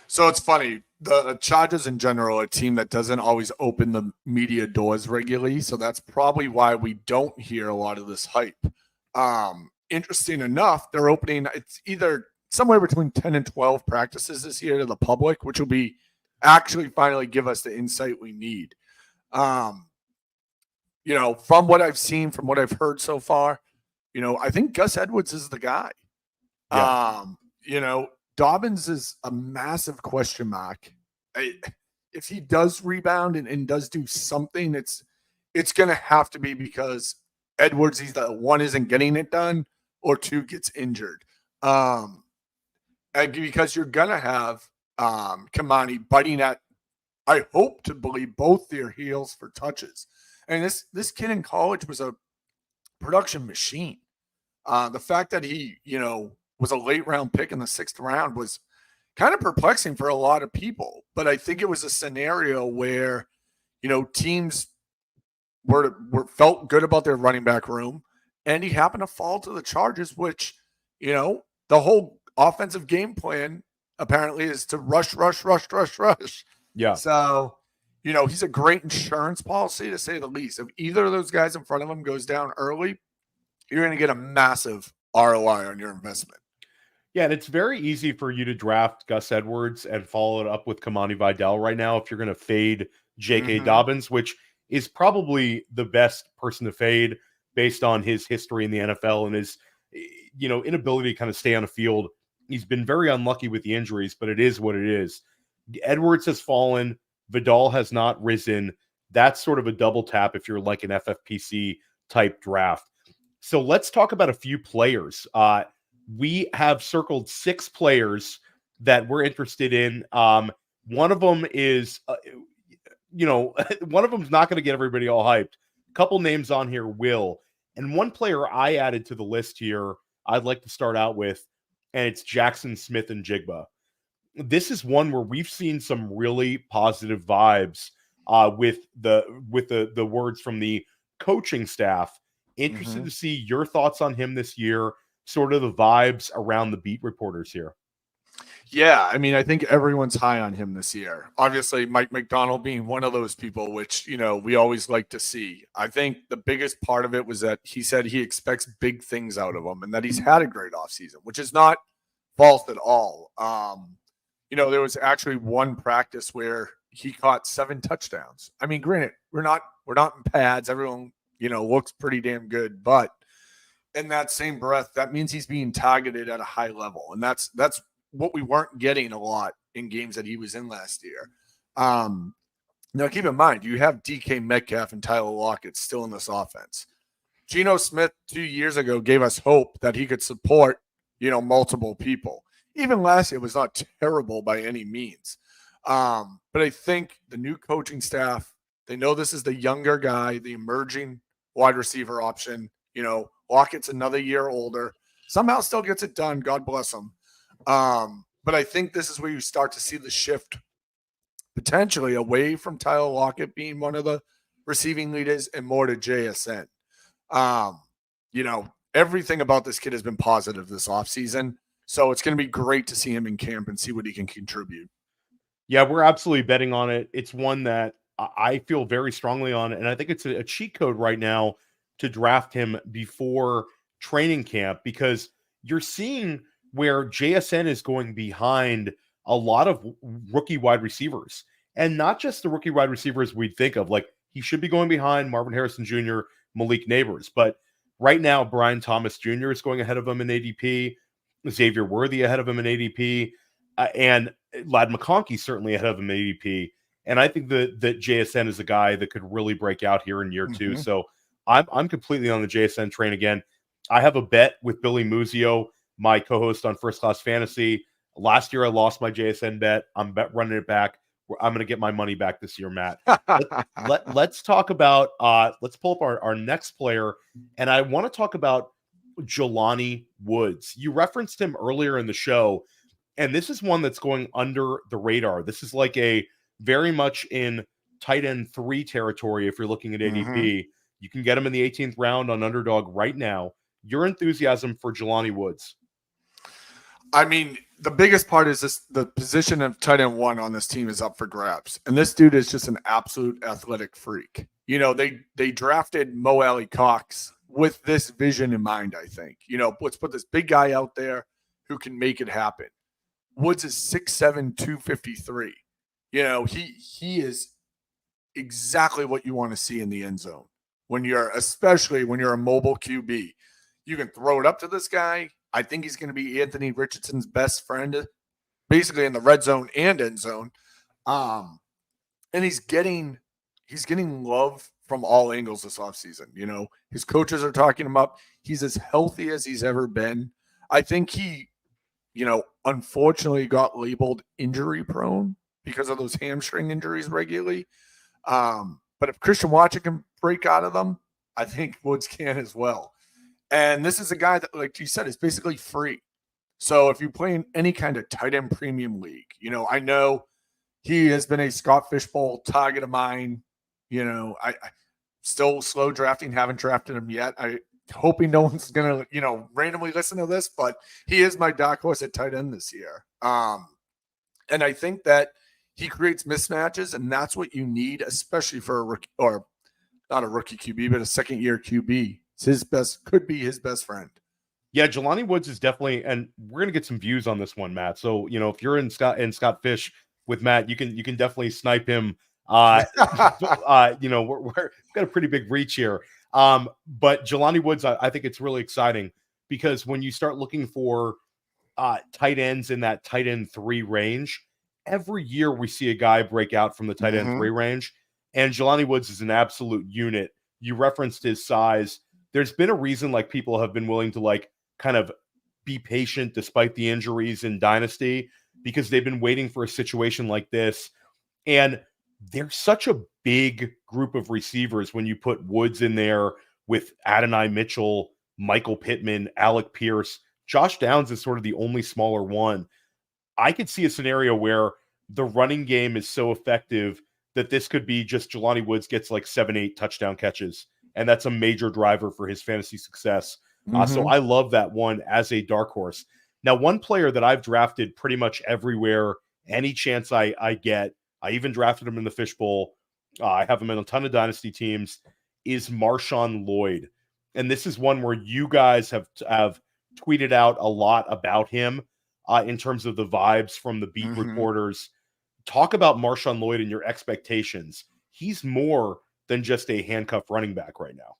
So it's funny. The Chargers in general are a team that doesn't always open the media doors regularly. So that's probably why we don't hear a lot of this hype. Interesting enough, they're opening, it's either somewhere between 10 and 12 practices this year to the public, which will be actually finally give us the insight we need. From what I've seen, from what I've heard so far, I think Gus Edwards is the guy. Yeah. Dobbins is a massive question mark. If he does rebound and does do something, it's going to have to be because Edwards, he's the one isn't getting it done or 2 gets injured. And because you're going to have Kamani biting at, I hope to believe, both their heels for touches. And this kid in college was a production machine. The fact that he, was a late round pick in the 6th round was kind of perplexing for a lot of people. But I think it was a scenario where, teams were felt good about their running back room, and he happened to fall to the Chargers, which, the whole offensive game plan apparently is to rush. Yeah. So, he's a great insurance policy, to say the least. If either of those guys in front of him goes down early, you're going to get a massive ROI on your investment. Yeah, and it's very easy for you to draft Gus Edwards and follow it up with Kamani Vidal right now if you're going to fade J.K. Dobbins, which is probably the best person to fade based on his history in the NFL and his, inability to kind of stay on the field. He's been very unlucky with the injuries, but it is what it is. Edwards has fallen. Vidal has not risen. That's sort of a double tap if you're like an FFPC type draft. So let's talk about a few players. We have circled 6 players that we're interested in. One of them is, one of them's not going to get everybody all hyped. A couple names on here will. And one player I added to the list here, I'd like to start out with, and it's Jackson Smith-Njigba. This is one where we've seen some really positive vibes with the words from the coaching staff. Interested to see your thoughts on him this year, sort of the vibes around the beat reporters here. Yeah, I mean, I think everyone's high on him this year. Obviously, Mike McDonald being one of those people, which, we always like to see. I think the biggest part of it was that he said he expects big things out of him and that he's had a great offseason, which is not false at all. There was actually one practice where he caught 7 touchdowns. I mean, granted, we're not in pads. Everyone, looks pretty damn good, but in that same breath, that means he's being targeted at a high level. And that's what we weren't getting a lot in games that he was in last year. Now, keep in mind, you have DK Metcalf and Tyler Lockett still in this offense. Geno Smith 2 years ago gave us hope that he could support, multiple people. Even last year was not terrible by any means. But I think the new coaching staff, they know this is the younger guy, the emerging wide receiver option. Lockett's another year older. Somehow still gets it done. God bless him. But I think this is where you start to see the shift potentially away from Tyler Lockett being one of the receiving leaders and more to JSN. Everything about this kid has been positive this offseason. So it's going to be great to see him in camp and see what he can contribute. Yeah, we're absolutely betting on it. It's one that I feel very strongly on, and I think it's a cheat code right now to draft him before training camp, because you're seeing where JSN is going behind a lot of rookie wide receivers, and not just the rookie wide receivers we'd think of. Like, he should be going behind Marvin Harrison Jr., Malik Neighbors, but right now Brian Thomas Jr. is going ahead of him in ADP, Xavier Worthy ahead of him in ADP, and Ladd McConkey certainly ahead of him in ADP. And I think that JSN is a guy that could really break out here in year 2. So I'm completely on the JSN train again. I have a bet with Billy Muzio, my co-host on First Class Fantasy. Last year I lost my JSN bet. I'm running it back. I'm going to get my money back this year, Matt. Let's talk about let's pull up our next player, and I want to talk about Jelani Woods. You referenced him earlier in the show, and this is one that's going under the radar. This is like a very much in tight end 3 territory. If you're looking at ADP, you can get him in the 18th round on Underdog right now. Your enthusiasm for Jelani Woods? I mean, the biggest part is this: the position of tight end 1 on this team is up for grabs, and this dude is just an absolute athletic freak. They drafted Mo Alley Cox with this vision in mind. I think, let's put this big guy out there who can make it happen. Woods is 6'7", 253. He is exactly what you want to see in the end zone especially when you're a mobile QB. You can throw it up to this guy. I think he's going to be Anthony Richardson's best friend, basically in the red zone and end zone. And he's getting love from all angles this offseason. His coaches are talking him up. He's as healthy as he's ever been. I think he unfortunately got labeled injury prone because of those hamstring injuries regularly. But if Christian Watson can break out of them, I think Woods can as well. And this is a guy that, like you said, is basically free. So if you play in any kind of tight end premium league, I know he has been a Scott Fishbowl target of mine. I still slow drafting, haven't drafted him yet. I hoping no one's going to, randomly listen to this, but he is my dark horse at tight end this year. And I think that he creates mismatches, and that's what you need, especially for a rookie, or not a rookie QB, but a second-year QB. Could be his best friend. Yeah, Jelani Woods is definitely, and we're gonna get some views on this one, Matt. So if you're in Scott Fish with Matt, you can definitely snipe him. We've got a pretty big reach here. But Jelani Woods, I think it's really exciting because when you start looking for tight ends in that tight end 3 range, every year we see a guy break out from the tight end 3 range, and Jelani Woods is an absolute unit. You referenced his size. There's been a reason like people have been willing to kind of be patient despite the injuries in Dynasty because they've been waiting for a situation like this. And there's such a big group of receivers when you put Woods in there with Adonai Mitchell, Michael Pittman, Alec Pierce. Josh Downs is sort of the only smaller one. I could see a scenario where the running game is so effective that this could be just Jelani Woods gets 7-8 touchdown catches. And that's a major driver for his fantasy success. So I love that one as a dark horse. Now, one player that I've drafted pretty much everywhere, any chance I get, I even drafted him in the Fishbowl. I have him in a ton of Dynasty teams, is Marshawn Lloyd. And this is one where you guys have tweeted out a lot about him in terms of the vibes from the beat reporters. Talk about Marshawn Lloyd and your expectations. He's more than just a handcuff running back right now.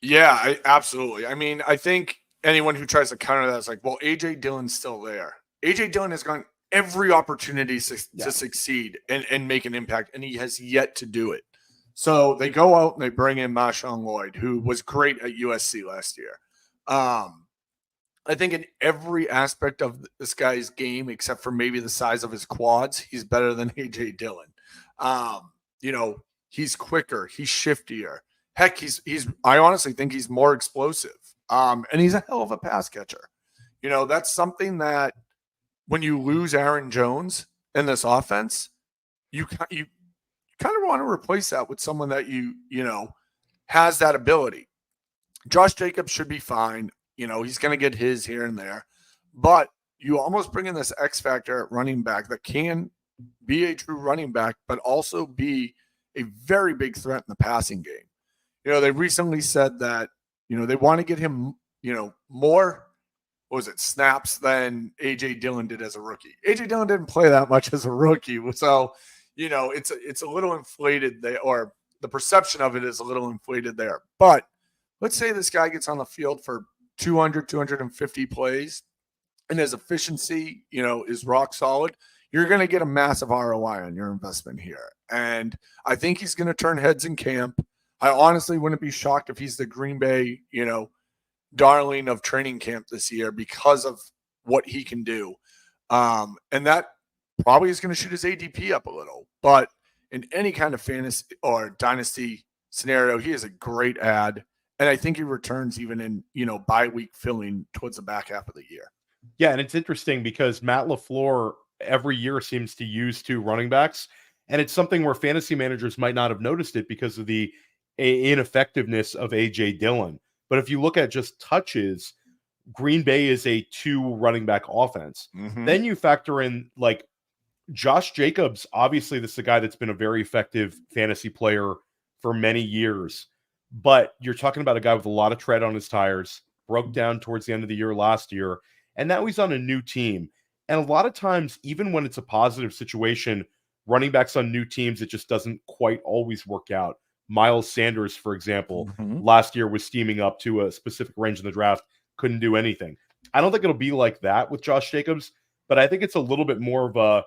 Yeah, absolutely. I mean, I think anyone who tries to counter that is like, well, A.J. Dillon's still there. A.J. Dillon has gotten every opportunity to succeed and make an impact, and he has yet to do it. So they go out and they bring in Marshawn Lloyd, who was great at USC last year. I think in every aspect of this guy's game, except for maybe the size of his quads, he's better than A.J. Dillon. He's quicker. He's shiftier. Heck, I honestly think he's more explosive. And he's a hell of a pass catcher. That's something that when you lose Aaron Jones in this offense, you kind of want to replace that with someone that has that ability. Josh Jacobs should be fine. He's going to get his here and there. But you almost bring in this X factor at running back that can be a true running back, but also be a very big threat in the passing game. They recently said that, they want to get him, more, snaps than A.J. Dillon did as a rookie. A.J. Dillon didn't play that much as a rookie. So, it's a little inflated there, or the perception of it is a little inflated there. But let's say this guy gets on the field for 250 plays and his efficiency, is rock solid. You're going to get a massive ROI on your investment here. And I think he's going to turn heads in camp. I honestly wouldn't be shocked if he's the Green Bay, darling of training camp this year because of what he can do. And that probably is going to shoot his ADP up a little. But in any kind of fantasy or dynasty scenario, he is a great ad. And I think he returns even in, bye week filling towards the back half of the year. Yeah, and it's interesting because Matt LaFleur every year seems to use 2 running backs. And it's something where fantasy managers might not have noticed it because of the ineffectiveness of A.J. Dillon. But if you look at just touches, Green Bay is a 2 running back offense. Then you factor in Josh Jacobs. Obviously, this is a guy that's been a very effective fantasy player for many years. But you're talking about a guy with a lot of tread on his tires, broke down towards the end of the year last year, and now he's on a new team. And a lot of times, even when it's a positive situation, running backs on new teams, it just doesn't quite always work out. Miles Sanders, for example, last year was steaming up to a specific range in the draft, couldn't do anything. I don't think it'll be like that with Josh Jacobs, but I think it's a little bit more of a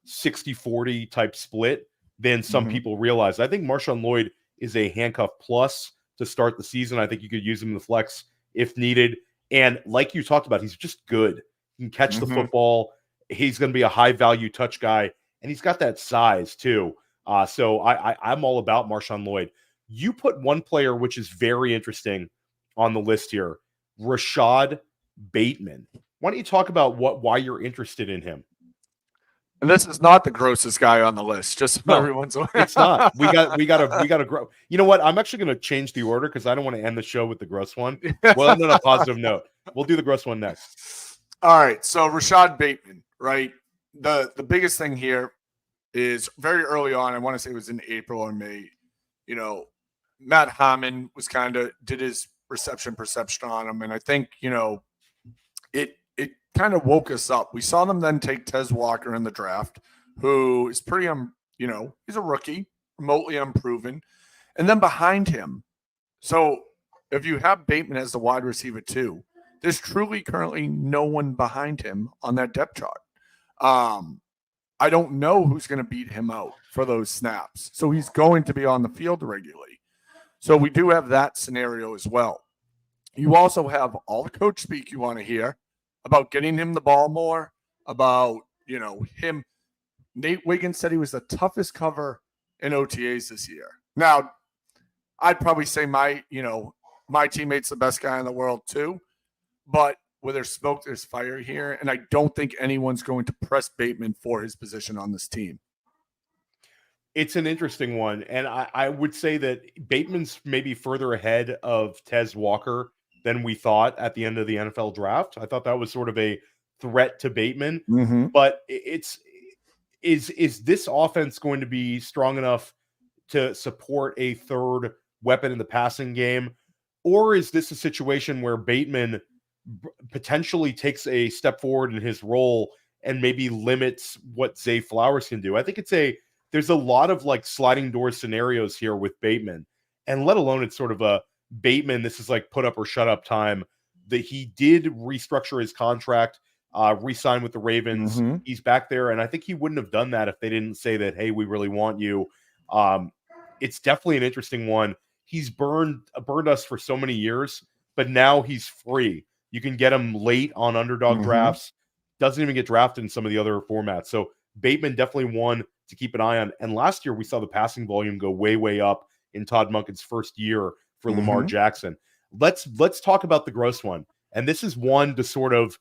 60-40 type split than some people realize. I think Marshawn Lloyd is a handcuff plus to start the season. I think you could use him in the flex if needed. And like you talked about, he's just good. He can catch the Mhm. football. He's going to be a high-value touch guy, and he's got that size too. So I'm all about Marshawn Lloyd. You put one player, which is very interesting, on the list here, Rashod Bateman. Why don't you talk about why you're interested in him? And this is not the grossest guy on the list, just so No, everyone's aware. It's not. We got to grow. You know what? I'm actually going to change the order because I don't want to end the show with the gross one. We'll end on a positive note. We'll do the gross one next. All right. So Rashod Bateman, right? The biggest thing here is very early on. I want to say it was in April or May. You know, Matt Hammond was did his perception on him, and I think it kind of woke us up. We saw them then take Tez Walker in the draft, who is pretty he's a rookie, remotely unproven, and then behind him. So if you have Bateman as the wide receiver too, there's truly currently no one behind him on that depth chart. I don't know who's going to beat him out for those snaps. So he's going to be on the field regularly. So we do have that scenario as well. You also have all the coach speak you want to hear about getting him the ball more, about, him. Nate Wiggins said he was the toughest cover in OTAs this year. Now, I'd probably say my teammate's the best guy in the world too, but where there's smoke, there's fire here, and I don't think anyone's going to press Bateman for his position on this team. It's an interesting one, and I would say that Bateman's maybe further ahead of Tez Walker than we thought at the end of the NFL draft. I thought that was sort of a threat to Bateman, but is this offense going to be strong enough to support a third weapon in the passing game, or is this a situation where Bateman potentially takes a step forward in his role and maybe limits what Zay Flowers can do? I think there's a lot of like sliding door scenarios here with Bateman, and let alone it's sort of a Bateman, this is like put up or shut up time. That he did restructure his contract, re-sign with the Ravens. He's back there, and I think he wouldn't have done that if they didn't say that, hey, we really want you. It's definitely an interesting one. He's burned us for so many years, but now he's free. You can get him late on underdog drafts. Doesn't even get drafted in some of the other formats. So Bateman definitely one to keep an eye on. And last year we saw the passing volume go way, way up in Todd Monken's first year for Lamar Jackson. Let's talk about the gross one. And this is one to sort of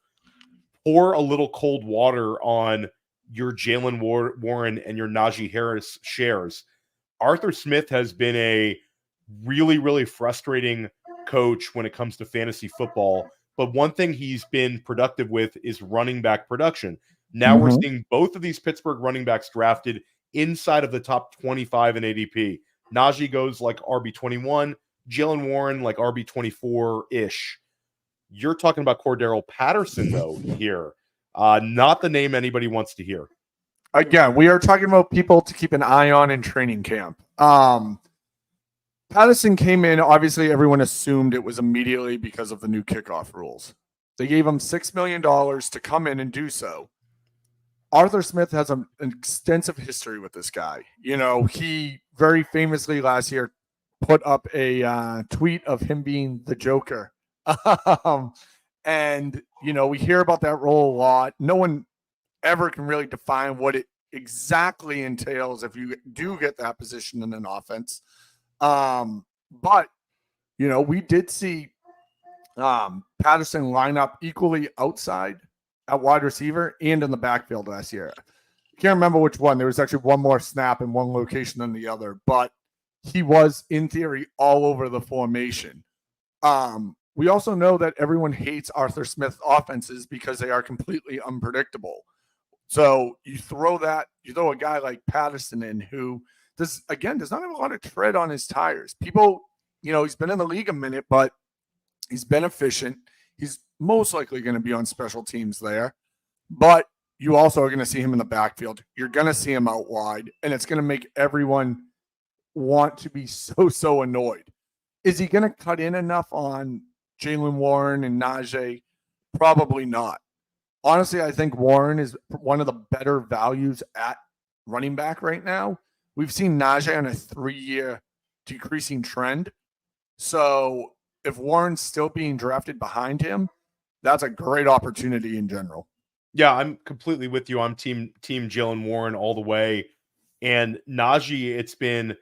pour a little cold water on your Jalen Warren and your Najee Harris shares. Arthur Smith has been a really, really frustrating coach when it comes to fantasy football. But one thing he's been productive with is running back production. Now we're seeing both of these Pittsburgh running backs drafted inside of the top 25 in ADP. Najee goes like RB21, Jalen Warren like RB24-ish. You're talking about Cordero Patterson, though, here. Not the name anybody wants to hear. Again, we are talking about people to keep an eye on in training camp. Patterson came in, obviously everyone assumed it was immediately because of the new kickoff rules. They gave him $6 million to come in and do so. Arthur Smith has an extensive history with this guy. He very famously last year put up a tweet of him being the Joker. And, we hear about that role a lot. No one ever can really define what it exactly entails if you do get that position in an offense. But, we did see Patterson line up equally outside at wide receiver and in the backfield last year. I can't remember which one. There was actually one more snap in one location than the other, but he was, in theory, all over the formation. We also know that everyone hates Arthur Smith offenses because they are completely unpredictable. So you throw a guy like Patterson in who does not have a lot of tread on his tires. People, he's been in the league a minute, but he's been efficient. He's most likely going to be on special teams there, but you also are going to see him in the backfield. You're going to see him out wide, and it's going to make everyone want to be so annoyed. Is he going to cut in enough on Jalen Warren and Najee? Probably not. Honestly, I think Warren is one of the better values at running back right now. We've seen Najee on a 3-year decreasing trend. So if Warren's still being drafted behind him, that's a great opportunity in general. Yeah, I'm completely with you. I'm team Jalen Warren all the way. And Najee, it's been,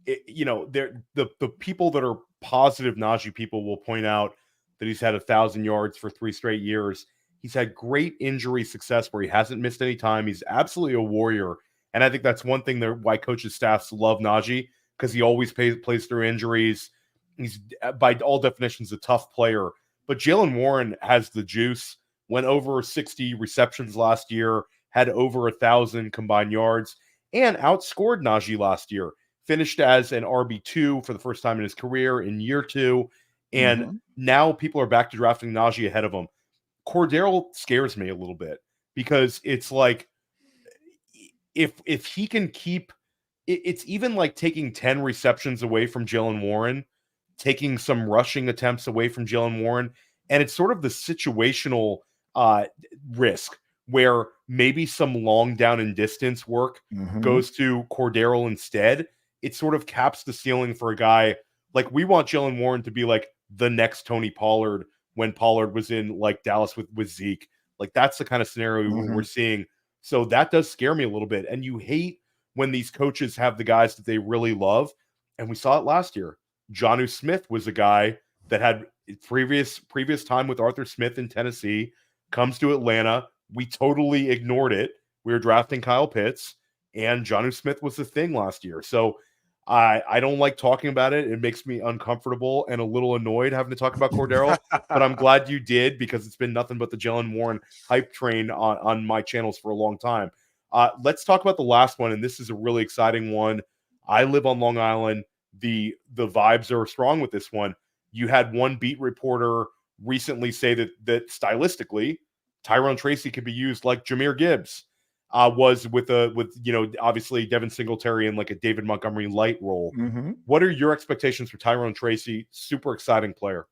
the people that are positive Najee people will point out that he's had 1,000 yards for 3 straight years. He's had great injury success where he hasn't missed any time. He's absolutely a warrior. And I think that's one thing that why coaches' staffs love Najee, because he always plays through injuries. He's, by all definitions, a tough player. But Jalen Warren has the juice, went over 60 receptions last year, had over 1,000 combined yards, and outscored Najee last year. Finished as an RB2 for the first time in his career in year 2. And now people are back to drafting Najee ahead of him. Cordero scares me a little bit because it's like, if he can keep, it's even like taking 10 receptions away from Jalen Warren, taking some rushing attempts away from Jalen Warren. And it's sort of the situational risk where maybe some long down and distance work goes to Cordero instead. It sort of caps the ceiling for a guy. Like, we want Jalen Warren to be like the next Tony Pollard when Pollard was in like Dallas with Zeke. Like, that's the kind of scenario we're seeing. So that does scare me a little bit. And you hate when these coaches have the guys that they really love. And we saw it last year. Jonnu Smith was a guy that had previous time with Arthur Smith in Tennessee, comes to Atlanta. We totally ignored it. We were drafting Kyle Pitts, and Jonnu Smith was the thing last year. So I don't like talking about it. It makes me uncomfortable and a little annoyed having to talk about Cordero, but I'm glad you did, because it's been nothing but the Jalen Warren hype train on my channels for a long time. Let's talk about the last one, and this is a really exciting one. I live on Long Island. The vibes are strong with this one. You had one beat reporter recently say that stylistically, Tyron Tracy could be used like Jahmyr Gibbs was with obviously Devin Singletary in like a David Montgomery light role. What are your expectations for Tyron Tracy? Super exciting player.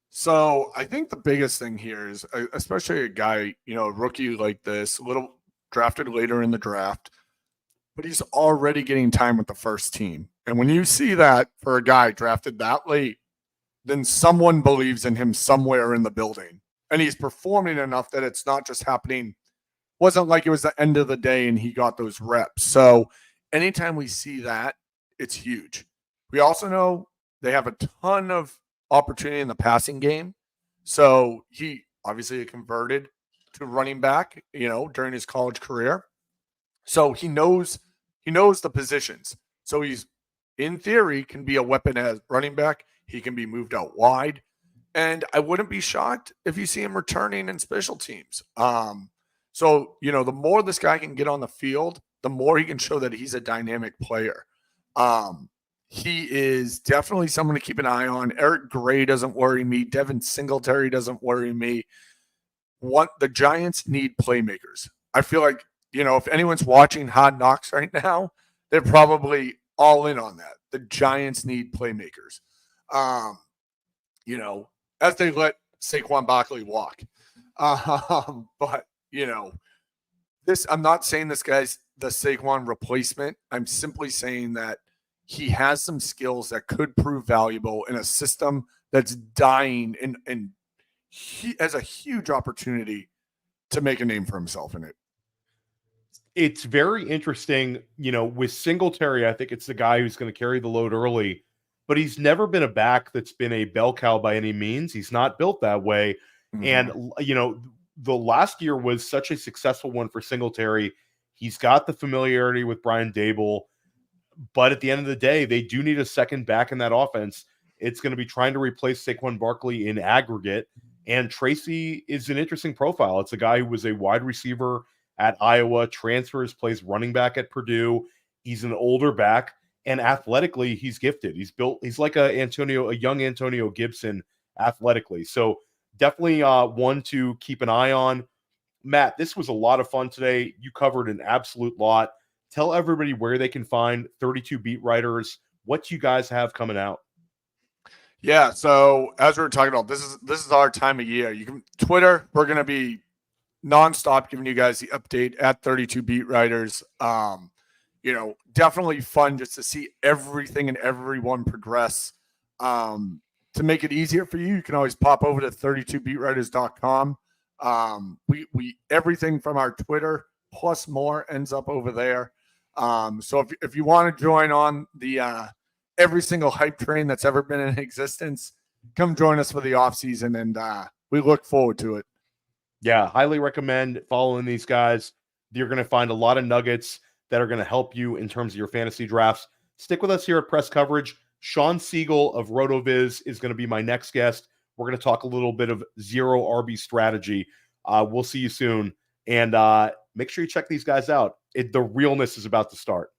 So I think the biggest thing here is, especially a guy, a rookie like this, a little drafted later in the draft, but he's already getting time with the first team. And when you see that for a guy drafted that late, then someone believes in him somewhere in the building. And he's performing enough that it's not just happening. Wasn't like it was the end of the day and he got those reps. So anytime we see that, it's huge. We also know they have a ton of opportunity in the passing game. So he obviously converted to running back, during his college career. So he knows the positions. So he's, in theory, can be a weapon as running back. He can be moved out wide. And I wouldn't be shocked if you see him returning in special teams. So, the more this guy can get on the field, the more he can show that he's a dynamic player. He is definitely someone to keep an eye on. Eric Gray doesn't worry me. Devin Singletary doesn't worry me. The Giants need playmakers. I feel like, if anyone's watching Hard Knocks right now, they're probably all in on that. The Giants need playmakers. As they let Saquon Barkley walk. But, I'm not saying this guy's the Saquon replacement. I'm simply saying that he has some skills that could prove valuable in a system that's dying, and he has a huge opportunity to make a name for himself in it. It's very interesting, with Singletary. I think it's the guy who's going to carry the load early, but he's never been a back that's been a bell cow by any means. He's not built that way. And, the last year was such a successful one for Singletary. He's got the familiarity with Brian Dable, but at the end of the day, they do need a second back in that offense. It's going to be trying to replace Saquon Barkley in aggregate. And Tracy is an interesting profile. It's a guy who was a wide receiver at Iowa, transfers, plays running back at Purdue. He's an older back, and athletically, he's gifted. He's like a young Antonio Gibson athletically. So definitely one to keep an eye on. Matt, this was a lot of fun today. You covered an absolute lot. Tell everybody where they can find 32 Beat Writers, what you guys have coming out. Yeah, so as we were talking about, this is our time of year. You can Twitter, we're going to be nonstop giving you guys the update at 32 Beat Writers. Definitely fun just to see everything and everyone progress. to make it easier for you, you can always pop over to 32beatwriters.com. We everything from our Twitter plus more ends up over there. So if you want to join on the every single hype train that's ever been in existence, come join us for the off season, and we look forward to it. Yeah, highly recommend following these guys. You're going to find a lot of nuggets that are going to help you in terms of your fantasy drafts. Stick with us here at Press Coverage. Sean Siegel of RotoViz is going to be my next guest. We're going to talk a little bit of zero RB strategy. We'll see you soon. And make sure you check these guys out. The realness is about to start.